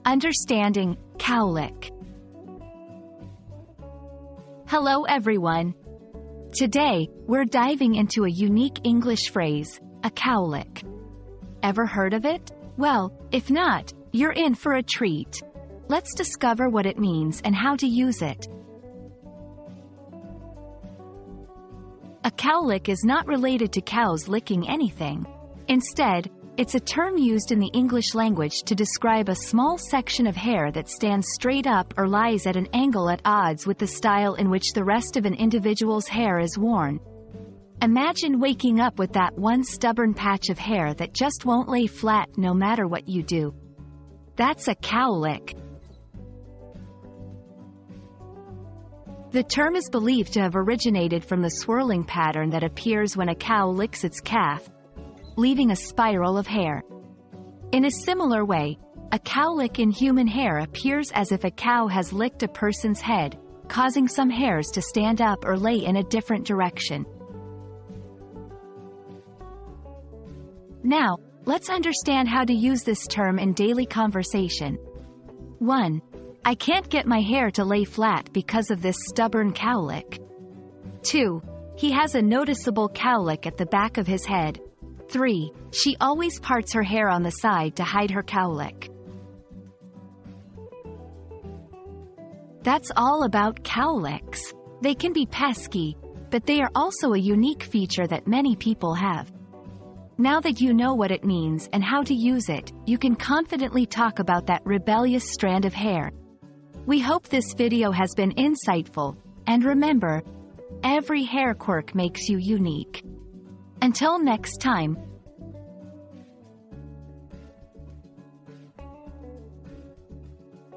Understanding Cowlick. Hello everyone. Today, we're diving into a unique English phrase, a cowlick. Ever heard of it? Well, if not, you're in for a treat. Let's discover what it means and how to use it. A cowlick is not related to cows licking anything. Instead, it's a term used in the English language to describe a small section of hair that stands straight up or lies at an angle at odds with the style in which the rest of an individual's hair is worn. Imagine waking up with that one stubborn patch of hair that just won't lay flat no matter what you do. That's a cowlick. The term is believed to have originated from the swirling pattern that appears when a cow licks its calf, leaving a spiral of hair. In a similar way, a cowlick in human hair appears as if a cow has licked a person's head, causing some hairs to stand up or lay in a different direction. Now, let's understand how to use this term in daily conversation. 1. I can't get my hair to lay flat because of this stubborn cowlick. 2. He has a noticeable cowlick at the back of his head. 3. She always parts her hair on the side to hide her cowlick. That's all about cowlicks. They can be pesky, but they are also a unique feature that many people have. Now that you know what it means and how to use it, you can confidently talk about that rebellious strand of hair. We hope this video has been insightful, and remember, every hair quirk makes you unique. Until next time,